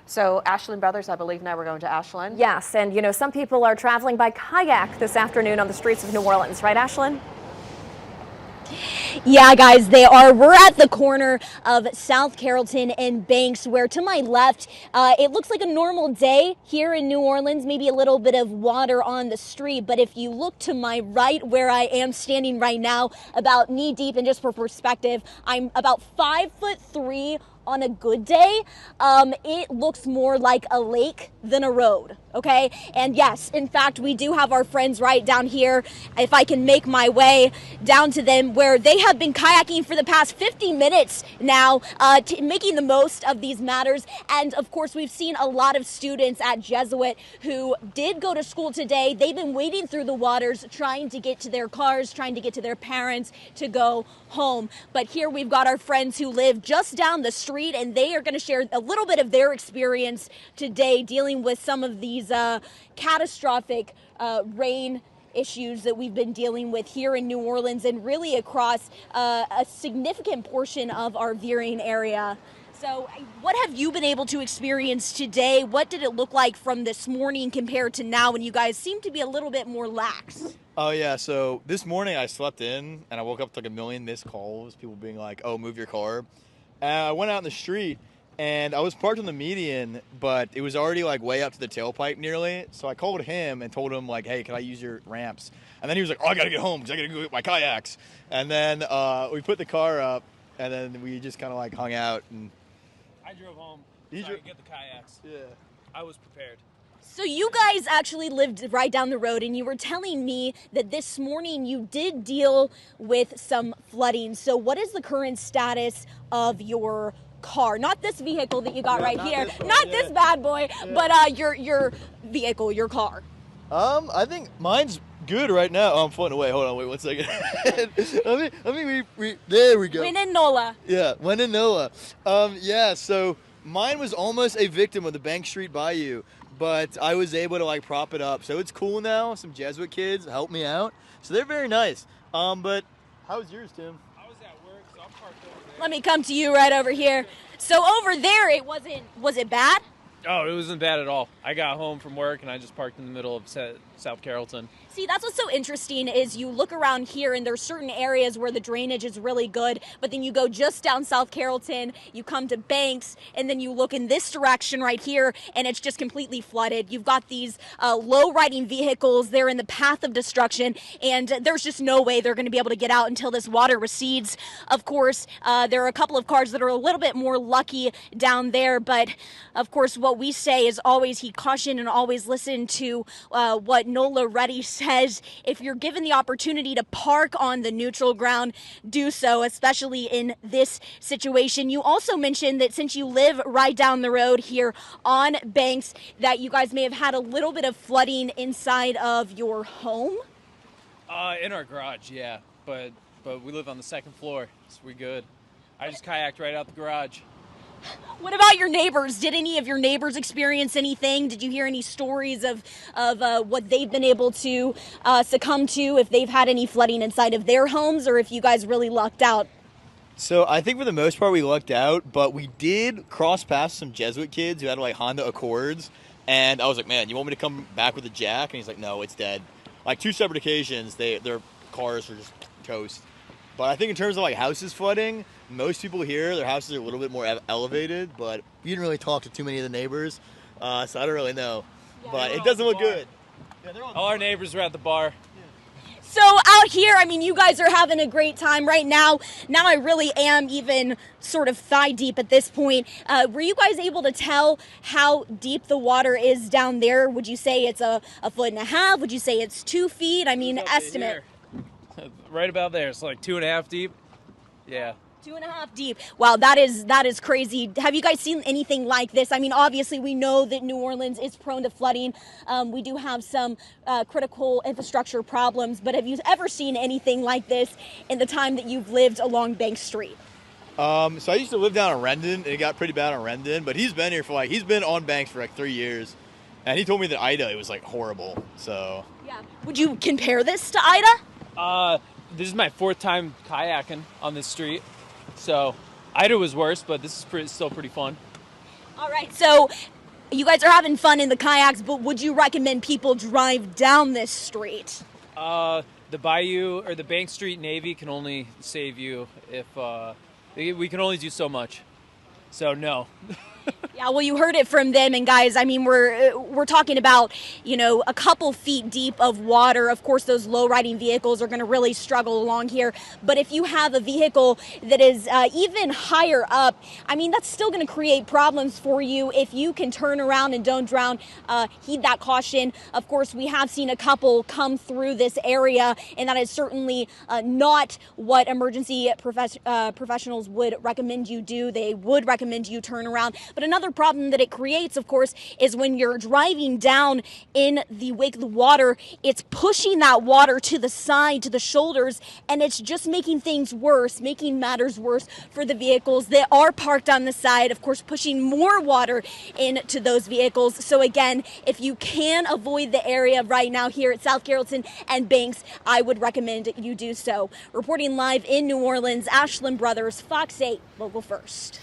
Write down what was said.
So Ashland Brothers, I believe now we're going to Ashland. Yes, and some people are traveling by kayak this afternoon on the streets of New Orleans, right, Ashland? Yeah, guys, they are. We're at the corner of South Carrollton and Banks, where to my left, it looks like a normal day here in New Orleans, maybe a little bit of water on the street. But if you look to my right, where I am standing right now, about knee deep, and just for perspective, I'm about 5'3" on a good day. It looks more like a lake than a road, okay? And yes, in fact, we do have our friends right down here. If I can make my way down to them, where they have been kayaking for the past 50 minutes now, making the most of these matters. And of course, we've seen a lot of students at Jesuit who did go to school today. They've been wading through the waters, trying to get to their cars, trying to get to their parents to go home. But here we've got our friends who live just down the street, and they are going to share a little bit of their experience today dealing with some of these catastrophic rain issues that we've been dealing with here in New Orleans and really across a significant portion of our viewing area. So what have you been able to experience today? What did it look like from this morning compared to now, when you guys seem to be a little bit more lax? Oh, yeah. So this morning I slept in and I woke up to like a million missed calls, people being like, oh, move your car. And I went out in the street and I was parked on the median, but it was already like way up to the tailpipe nearly. So I called him and told him like, hey, can I use your ramps? And then he was like, oh, I got to get home because I got to go get my kayaks. And then we put the car up and then we just kind of like hung out. And I drove home so I could get the kayaks. Yeah. I was prepared. So you guys actually lived right down the road, and you were telling me that this morning you did deal with some flooding. So what is the current status of your car? Not this vehicle that you got right here. Not this bad boy, but your vehicle, your car. I think mine's good right now. Oh, I'm floating away. Hold on, wait 1 second. There we go. Win in NOLA. Yeah, win in NOLA. Yeah, so mine was almost a victim of the Bank Street Bayou, but I was able to like prop it up. So it's cool now. Some Jesuit kids helped me out. So they're very nice. But how was yours, Tim? I was at work, so I'm parked over there. Let me come to you right over here. So over there, was it bad? Oh, it wasn't bad at all. I got home from work and I just parked in the middle of South Carrollton. See, that's what's so interesting is you look around here and there's certain areas where the drainage is really good, but then you go just down South Carrollton, you come to Banks, and then you look in this direction right here and it's just completely flooded. You've got these low-riding vehicles, they're in the path of destruction, and there's just no way they're going to be able to get out until this water recedes. Of course, there are a couple of cars that are a little bit more lucky down there, but of course what we say is always heed caution and always listen to what NOLA Ready says. If you're given the opportunity to park on the neutral ground, do so, especially in this situation. You also mentioned that since you live right down the road here on Banks, that you guys may have had a little bit of flooding inside of your home. In our garage, yeah, but we live on the second floor, so we're good. I just kayaked right out the garage. What about your neighbors? Did any of your neighbors experience anything? Did you hear any stories of what they've been able to succumb to, if they've had any flooding inside of their homes, or if you guys really lucked out? So I think for the most part we lucked out, but we did cross past some Jesuit kids who had like Honda Accords, and I was like, man, you want me to come back with a jack? And he's like, no, it's dead. Like 2 separate occasions, their cars are just toast. But I think in terms of like houses flooding, most people here, their houses are a little bit more elevated, but you didn't really talk to too many of the neighbors, so I don't really know. Yeah, but it doesn't look good. Yeah, all our neighbors were at the bar. So out here, I mean, you guys are having a great time right now. Now I really am even sort of thigh deep at this point. Were you guys able to tell how deep the water is down there? Would you say it's a 1.5 feet? Would you say it's 2 feet? I mean, estimate. Right about there. It's like 2.5 deep. Yeah. 2.5 deep. Wow, that is crazy. Have you guys seen anything like this? I mean, obviously we know that New Orleans is prone to flooding. We do have some critical infrastructure problems, but have you ever seen anything like this in the time that you've lived along Bank Street? So I used to live down in Rendon, and it got pretty bad on Rendon, but he's been here for he's been on Banks for like 3 years. And he told me that Ida, it was like horrible, so. Yeah. Would you compare this to Ida? This is my 4th time kayaking on this street. So Ida was worse, but this is still pretty fun. All right, so you guys are having fun in the kayaks, but would you recommend people drive down this street? The Bayou or the Bank Street Navy can only save you if we can only do so much. So no. Yeah, well, you heard it from them, and guys, I mean, we're talking about, you know, a couple feet deep of water. Of course, those low-riding vehicles are going to really struggle along here. But if you have a vehicle that is even higher up, I mean, that's still going to create problems for you. If you can turn around and don't drown, heed that caution. Of course, we have seen a couple come through this area, and that is certainly not what emergency professionals would recommend you do. They would recommend you turn around. But another problem that it creates, of course, is when you're driving down in the wake of the water, it's pushing that water to the side, to the shoulders, and it's just making things worse, making matters worse for the vehicles that are parked on the side, of course, pushing more water into those vehicles. So again, if you can avoid the area right now here at South Carrollton and Banks, I would recommend you do so. Reporting live in New Orleans, Ashlyn Brothers, Fox 8, Local First.